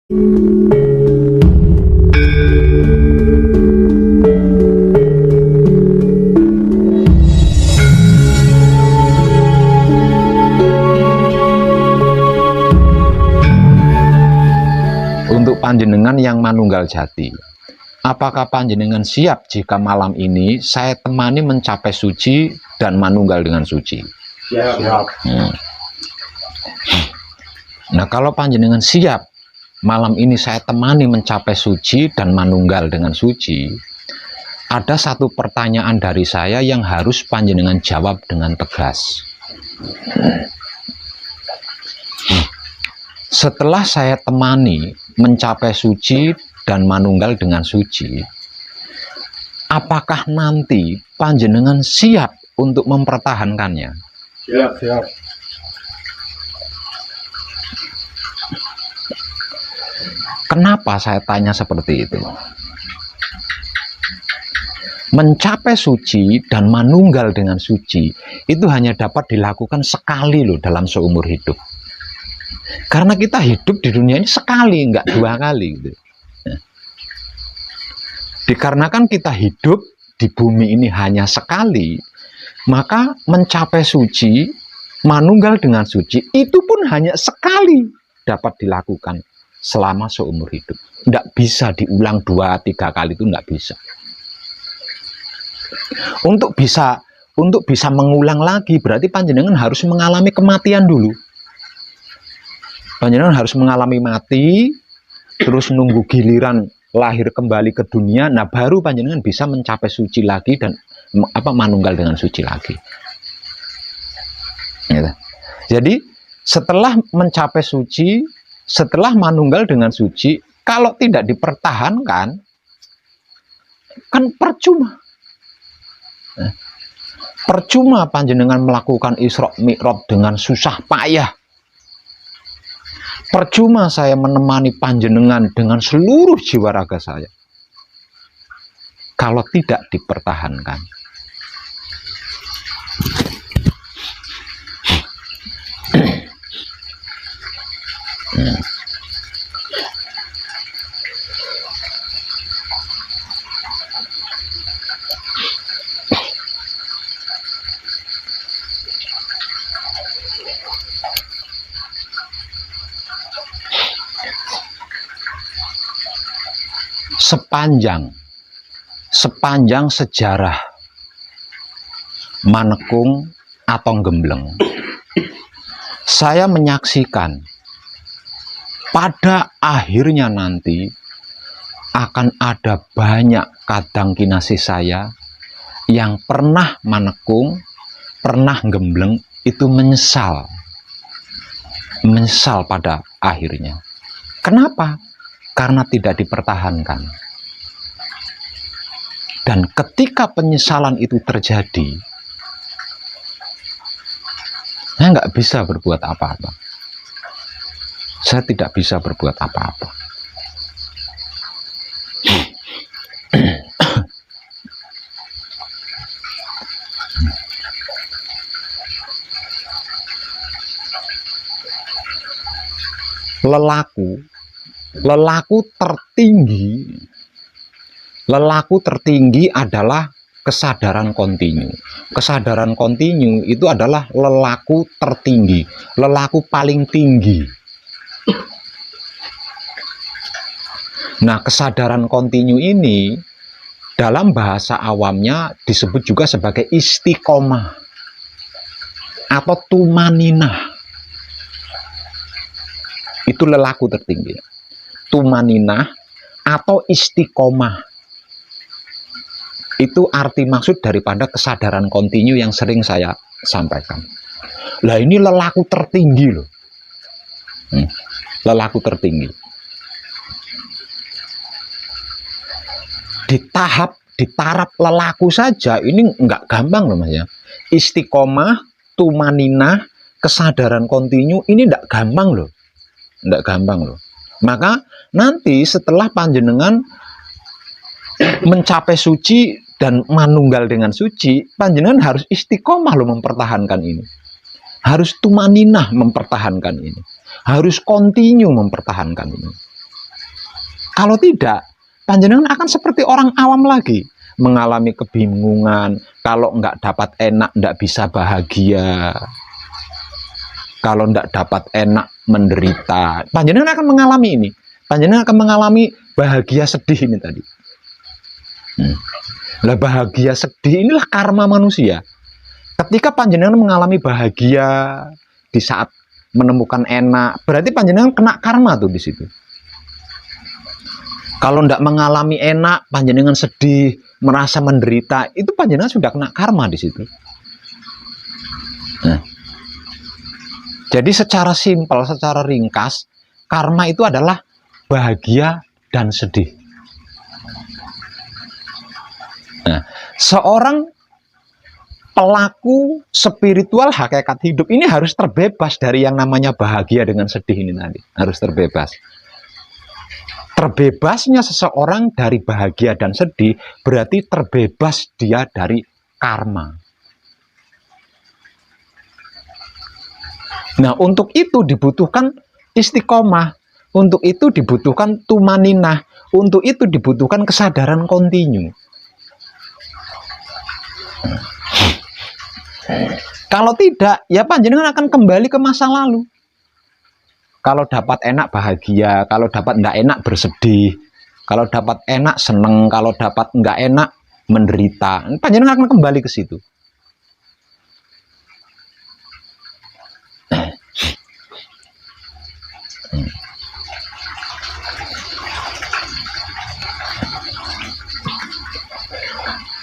Untuk panjenengan yang manunggal jati, apakah panjenengan siap jika malam ini saya temani mencapai suci dan manunggal dengan suci? Siap. Nah, kalau panjenengan siap malam ini saya temani mencapai suci dan manunggal dengan suci, ada satu pertanyaan dari saya yang harus panjenengan jawab dengan tegas. Setelah saya temani mencapai suci dan manunggal dengan suci, apakah nanti panjenengan siap untuk mempertahankannya? Siap. Kenapa saya tanya seperti itu? Mencapai suci dan manunggal dengan suci itu hanya dapat dilakukan sekali loh dalam seumur hidup. Karena kita hidup di dunia ini sekali, enggak dua kali gitu. Dikarenakan kita hidup di bumi ini hanya sekali, maka mencapai suci, manunggal dengan suci itu pun hanya sekali dapat dilakukan selama seumur hidup. Enggak bisa diulang 2-3 kali, itu enggak bisa. Untuk bisa mengulang lagi berarti panjenengan harus mengalami kematian dulu. Panjenengan harus mengalami mati, terus nunggu giliran lahir kembali ke dunia, nah baru panjenengan bisa mencapai suci lagi dan manunggal dengan suci lagi. Gitu. Jadi setelah mencapai suci, setelah manunggal dengan suci, kalau tidak dipertahankan, kan percuma. Percuma panjenengan melakukan Isra Mi'raj dengan susah payah. Percuma saya menemani panjenengan dengan seluruh jiwa raga saya, kalau tidak dipertahankan. Sepanjang sejarah Manekung atau Gembleng, saya menyaksikan pada akhirnya nanti akan ada banyak kadang kinasih saya yang pernah Manekung, pernah Gembleng itu menyesal pada akhirnya. Kenapa? Karena tidak dipertahankan. Dan ketika penyesalan itu terjadi, saya nggak bisa berbuat apa-apa. Saya tidak bisa berbuat apa-apa. Lelaku tertinggi adalah kesadaran kontinu. Kesadaran kontinu itu adalah lelaku tertinggi, lelaku paling tinggi. Nah, kesadaran kontinu ini dalam bahasa awamnya disebut juga sebagai istiqomah atau tumaninah. Itu lelaku tertinggi. Tumaninah atau istiqomah. Itu arti maksud daripada kesadaran kontinu yang sering saya sampaikan. Lah ini lelaku tertinggi loh. Lelaku tertinggi. Di taraf lelaku saja ini nggak gampang loh mas ya. Istiqomah, tumaninah, kesadaran kontinu ini nggak gampang loh. Nggak gampang loh. Maka nanti setelah panjenengan mencapai suci dan manunggal dengan suci, panjenengan harus istiqomah loh mempertahankan ini. Harus tumaninah mempertahankan ini. Harus kontinu mempertahankan ini. Kalau tidak, panjenengan akan seperti orang awam lagi, mengalami kebingungan, kalau nggak dapat enak, nggak bisa bahagia. Kalau nggak dapat enak, menderita. Panjenengan akan mengalami ini. Panjenengan akan mengalami bahagia sedih ini tadi. Lah bahagia sedih inilah karma manusia. Ketika panjenengan mengalami bahagia di saat menemukan enak, berarti panjenengan kena karma tuh di situ. Kalau tidak mengalami enak, panjenengan sedih, merasa menderita, itu panjenengan sudah kena karma di situ. Nah, jadi secara simpel, secara ringkas, karma itu adalah bahagia dan sedih. Nah, seorang pelaku spiritual hakikat hidup ini harus terbebas dari yang namanya bahagia dengan sedih ini tadi. Harus terbebas. Terbebasnya seseorang dari bahagia dan sedih berarti terbebas dia dari karma. Nah, untuk itu dibutuhkan istiqomah, untuk itu dibutuhkan tumaninah, untuk itu dibutuhkan kesadaran kontinu. Kalau tidak, ya panjenengan akan kembali ke masa lalu. Kalau dapat enak bahagia, kalau dapat enggak enak bersedih, kalau dapat enak seneng, kalau dapat enggak enak menderita. Panjenengan akan kembali ke situ.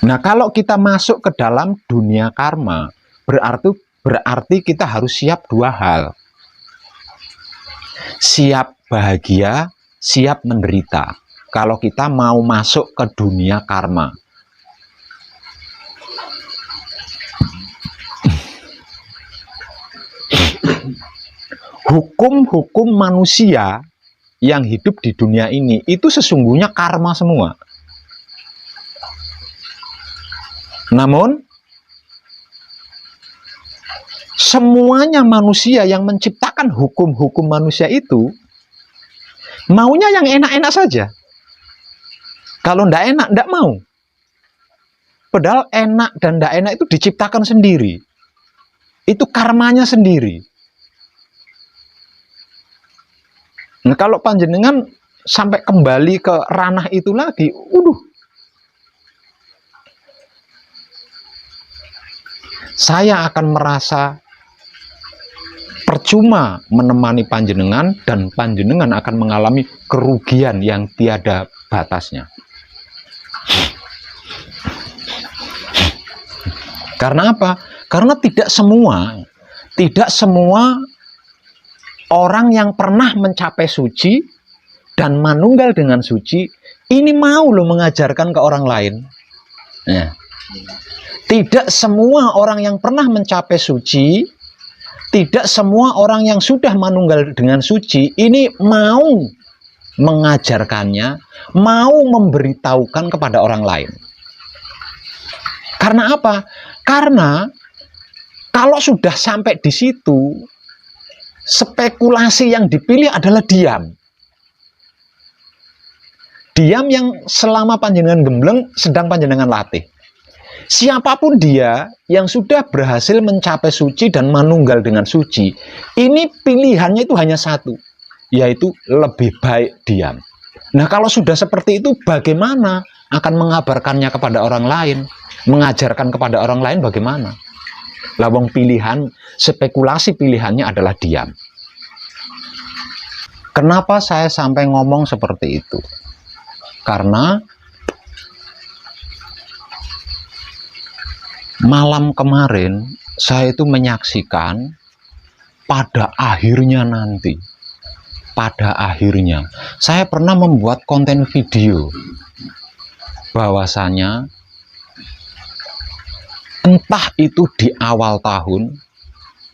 Nah, kalau kita masuk ke dalam dunia karma, berarti kita harus siap dua hal. Siap bahagia, siap menderita. Kalau kita mau masuk ke dunia karma. Hukum-hukum manusia yang hidup di dunia ini itu sesungguhnya karma semua. Namun, semuanya manusia yang menciptakan hukum-hukum manusia itu, maunya yang enak-enak saja. Kalau ndak enak, ndak mau. Padahal enak dan ndak enak itu diciptakan sendiri. Itu karmanya sendiri. Nah, kalau panjenengan sampai kembali ke ranah itu lagi, saya akan merasa percuma menemani panjenengan dan panjenengan akan mengalami kerugian yang tiada batasnya. Karena apa? Karena tidak semua orang yang pernah mencapai suci dan manunggal dengan suci ini mau loh mengajarkan ke orang lain. Nah, tidak semua orang yang pernah mencapai suci, tidak semua orang yang sudah manunggal dengan suci, ini mau mengajarkannya, mau memberitahukan kepada orang lain. Karena apa? Karena kalau sudah sampai di situ, spekulasi yang dipilih adalah diam. Diam yang selama panjenengan gembleng sedang panjenengan latih. Siapapun dia yang sudah berhasil mencapai suci dan manunggal dengan suci, ini pilihannya itu hanya satu, yaitu lebih baik diam. Nah, kalau sudah seperti itu, bagaimana akan mengabarkannya kepada orang lain, mengajarkan kepada orang lain bagaimana? Lawang pilihan, spekulasi pilihannya adalah diam. Kenapa saya sampai ngomong seperti itu? Karena malam kemarin saya itu menyaksikan pada akhirnya nanti, saya pernah membuat konten video bahwasanya entah itu di awal tahun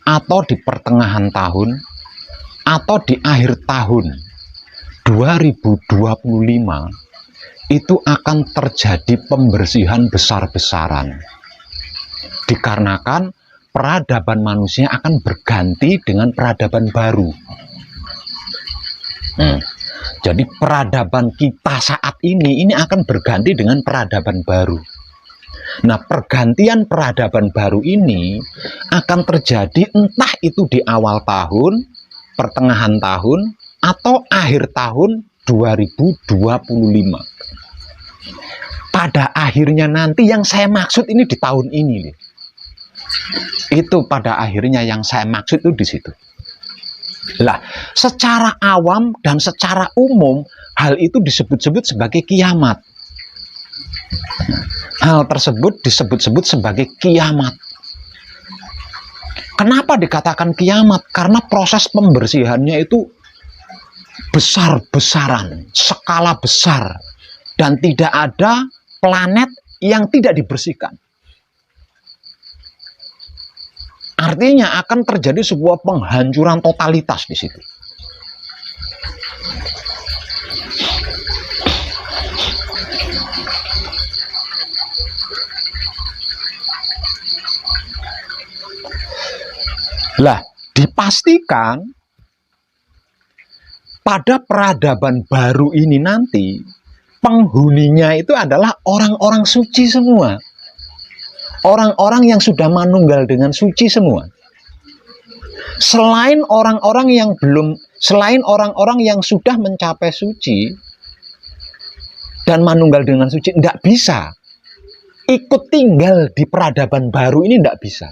atau di pertengahan tahun atau di akhir tahun 2025 itu akan terjadi pembersihan besar-besaran. Dikarenakan peradaban manusia akan berganti dengan peradaban baru. Jadi peradaban kita saat ini akan berganti dengan peradaban baru. Nah, pergantian peradaban baru ini akan terjadi entah itu di awal tahun, pertengahan tahun, atau akhir tahun 2025. Pada akhirnya nanti yang saya maksud ini di tahun ini. Itu pada akhirnya yang saya maksud itu di situ. Lah, secara awam dan secara umum hal itu disebut-sebut sebagai kiamat. Hal tersebut disebut-sebut sebagai kiamat. Kenapa dikatakan kiamat? Karena proses pembersihannya itu besar-besaran, skala besar, dan tidak ada planet yang tidak dibersihkan. Artinya akan terjadi sebuah penghancuran totalitas di situ. Lah, dipastikan pada peradaban baru ini nanti penghuninya itu adalah orang-orang suci semua. Orang-orang yang sudah manunggal dengan suci semua. Selain orang-orang yang sudah mencapai suci dan manunggal dengan suci, tidak bisa ikut tinggal di peradaban baru ini, tidak bisa.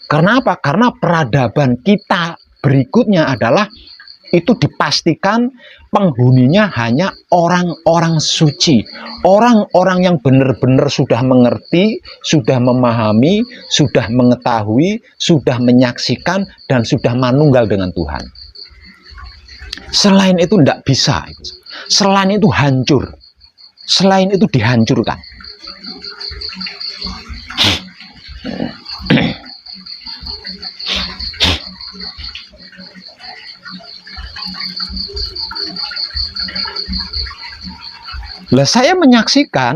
Karena apa? Karena peradaban kita berikutnya adalah itu dipastikan penghuninya hanya orang-orang suci. Orang-orang yang benar-benar sudah mengerti, sudah memahami, sudah mengetahui, sudah menyaksikan, dan sudah manunggal dengan Tuhan. Selain itu tidak bisa. Selain itu hancur. Selain itu dihancurkan. Lah, saya menyaksikan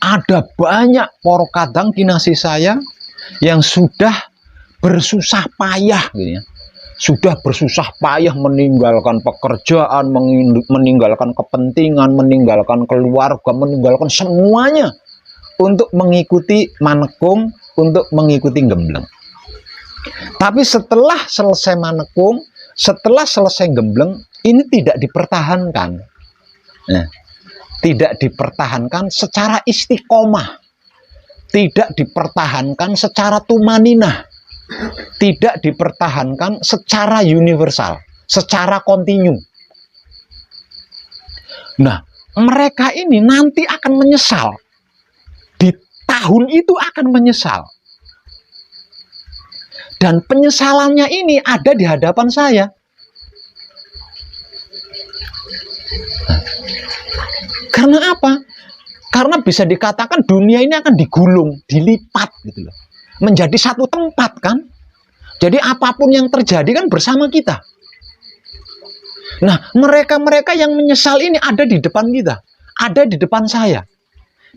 ada banyak para kadang kinasih saya yang sudah bersusah payah gitu ya. Sudah bersusah payah meninggalkan pekerjaan, meninggalkan kepentingan, meninggalkan keluarga, meninggalkan semuanya untuk mengikuti manekung, untuk mengikuti gembleng. Tapi setelah selesai manekung, setelah selesai gembleng, ini tidak dipertahankan. Nah, tidak dipertahankan secara istiqomah, tidak dipertahankan secara tumaninah, tidak dipertahankan secara universal, secara kontinu. Nah, mereka ini nanti akan menyesal. Di tahun itu akan menyesal. Dan penyesalannya ini ada di hadapan saya. Karena apa? Karena bisa dikatakan dunia ini akan digulung, dilipat gitu loh. Menjadi satu tempat kan. Jadi apapun yang terjadi kan bersama kita. Nah, mereka-mereka yang menyesal ini ada di depan kita. Ada di depan saya.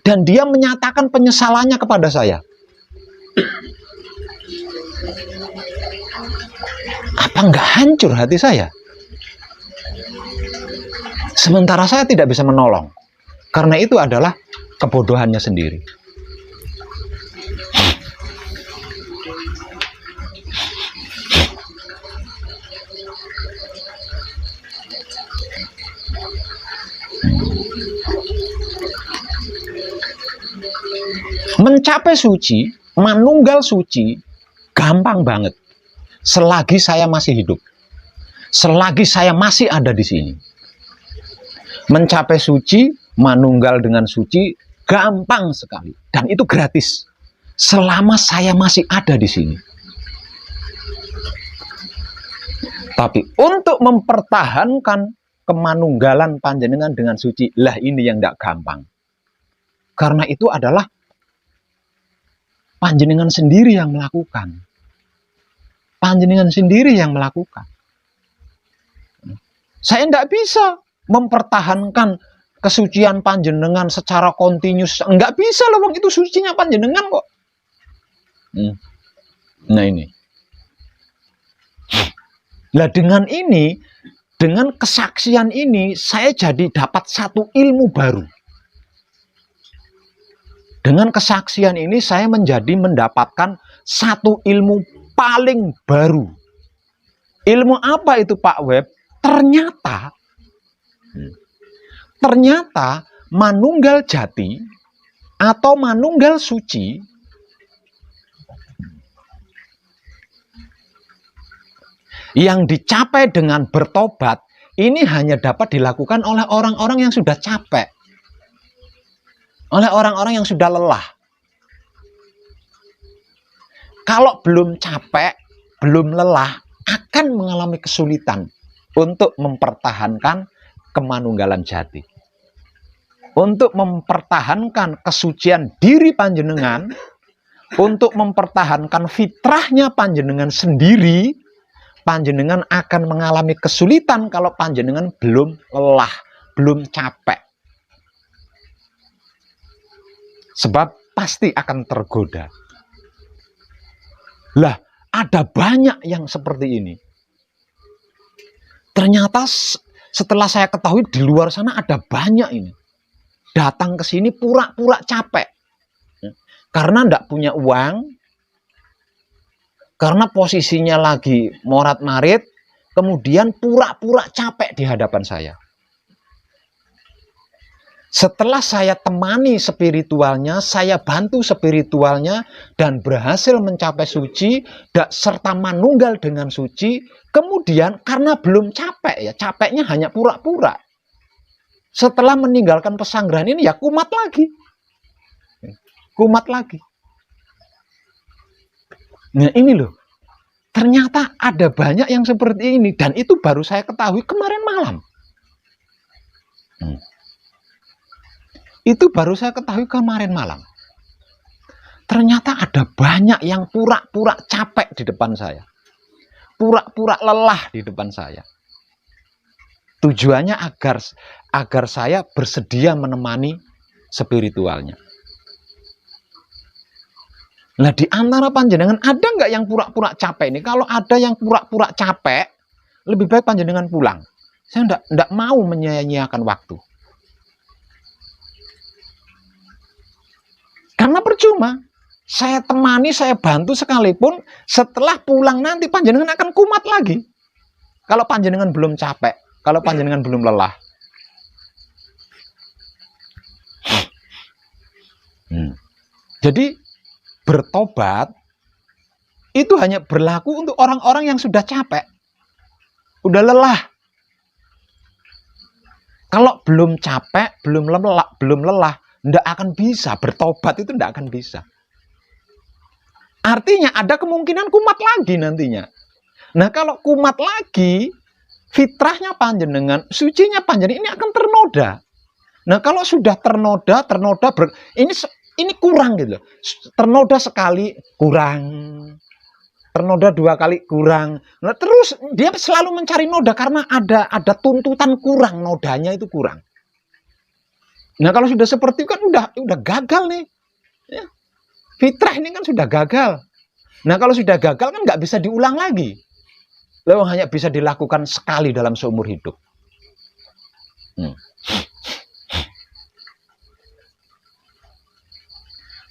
Dan dia menyatakan penyesalannya kepada saya. Apa nggak hancur hati saya? Sementara saya tidak bisa menolong. Karena itu adalah kebodohannya sendiri. Mencapai suci, manunggal suci, gampang banget. Selagi saya masih hidup. Selagi saya masih ada di sini. Mencapai suci, manunggal dengan suci, gampang sekali. Dan itu gratis. Selama saya masih ada di sini. Tapi untuk mempertahankan kemanunggalan panjenengan dengan suci, lah ini yang tidak gampang. Karena itu adalah panjenengan sendiri yang melakukan. Panjenengan sendiri yang melakukan. Saya tidak bisa mempertahankan kesucian panjenengan secara kontinus. Enggak bisa loh, itu sucinya panjenengan kok. Nah ini. Lah dengan ini, dengan kesaksian ini, saya jadi dapat satu ilmu baru. Dengan kesaksian ini, saya menjadi mendapatkan satu ilmu paling baru. Ilmu apa itu Pak Web? Ternyata manunggal jati atau manunggal suci yang dicapai dengan bertobat ini hanya dapat dilakukan oleh orang-orang yang sudah capek, oleh orang-orang yang sudah lelah. Kalau belum capek, belum lelah, akan mengalami kesulitan untuk mempertahankan kemanunggalan jati. Untuk mempertahankan kesucian diri panjenengan, untuk mempertahankan fitrahnya panjenengan sendiri, panjenengan akan mengalami kesulitan kalau panjenengan belum lelah, belum capek. Sebab pasti akan tergoda. Lah, ada banyak yang seperti ini. Ternyata setelah saya ketahui di luar sana ada banyak ini. Datang ke sini pura-pura capek. Karena tidak punya uang, karena posisinya lagi morat-marit, kemudian pura-pura capek di hadapan saya. Setelah saya temani spiritualnya, saya bantu spiritualnya, dan berhasil mencapai suci, serta manunggal dengan suci, kemudian karena belum capek, ya capeknya hanya pura-pura. Setelah meninggalkan pesanggrahan ini, ya kumat lagi. Kumat lagi. Nah ini loh, ternyata ada banyak yang seperti ini, dan itu baru saya ketahui kemarin malam. Itu baru saya ketahui kemarin malam. Ternyata ada banyak yang pura-pura capek di depan saya. Pura-pura lelah di depan saya. Tujuannya agar saya bersedia menemani spiritualnya. Nah, di antara panjenengan ada nggak yang pura-pura capek ini? Kalau ada yang pura-pura capek, lebih baik panjenengan pulang. Saya enggak mau menyia-nyiakan waktu. Karena percuma, saya temani, saya bantu sekalipun, setelah pulang nanti panjenengan akan kumat lagi. Kalau panjenengan belum capek, kalau panjenengan belum lelah. Jadi, bertobat itu hanya berlaku untuk orang-orang yang sudah capek, udah lelah. Kalau belum capek, belum lelah, tidak akan bisa, bertobat itu tidak akan bisa. Artinya ada kemungkinan kumat lagi nantinya. Nah kalau kumat lagi, fitrahnya panjenengan, sucinya panjenengan ini akan ternoda. Nah kalau sudah ternoda, ini kurang gitu. Ternoda sekali kurang, ternoda 2 kali kurang. Nah terus dia selalu mencari noda karena ada tuntutan kurang, nodanya itu kurang. Nah kalau sudah seperti itu kan udah gagal nih, ya. Fitrah ini kan sudah gagal. Nah kalau sudah gagal kan nggak bisa diulang lagi. Lalu hanya bisa dilakukan sekali dalam seumur hidup.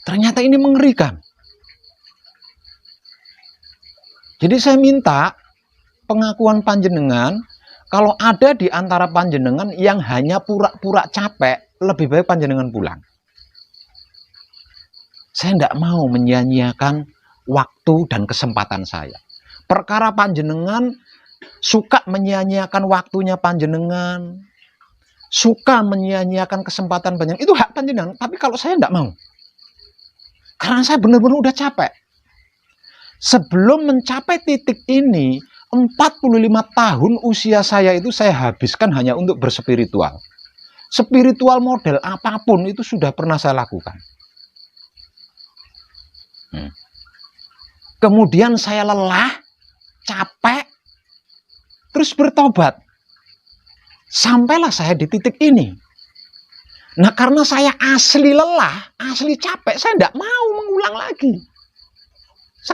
Ternyata ini mengerikan. Jadi saya minta pengakuan panjenengan, kalau ada di antara panjenengan yang hanya pura-pura capek, lebih baik panjenengan pulang. Saya tidak mau menyia-nyiakan waktu dan kesempatan saya. Perkara panjenengan suka menyia-nyiakan waktunya panjenengan, suka menyia-nyiakan kesempatan panjenengan, itu hak panjenengan. Tapi kalau saya tidak mau. Karena saya benar-benar udah capek. Sebelum mencapai titik ini, 45 tahun usia saya itu saya habiskan hanya untuk berspiritual. Spiritual model apapun itu sudah pernah saya lakukan. Kemudian saya lelah, capek, terus bertobat. Sampailah saya di titik ini. Nah karena saya asli lelah, asli capek, saya tidak mau mengulang lagi.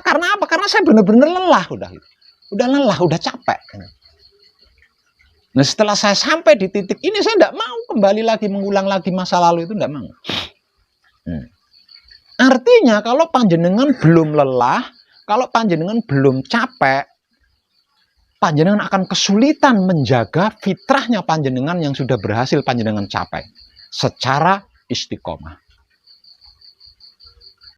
Karena apa? Karena saya benar-benar lelah udah gitu. udah lelah, udah capek. Nah setelah saya sampai di titik ini, saya tidak mau kembali lagi mengulang lagi masa lalu itu, tidak mau. Artinya kalau panjenengan belum lelah, kalau panjenengan belum capek, panjenengan akan kesulitan menjaga fitrahnya panjenengan yang sudah berhasil panjenengan capai secara istiqomah.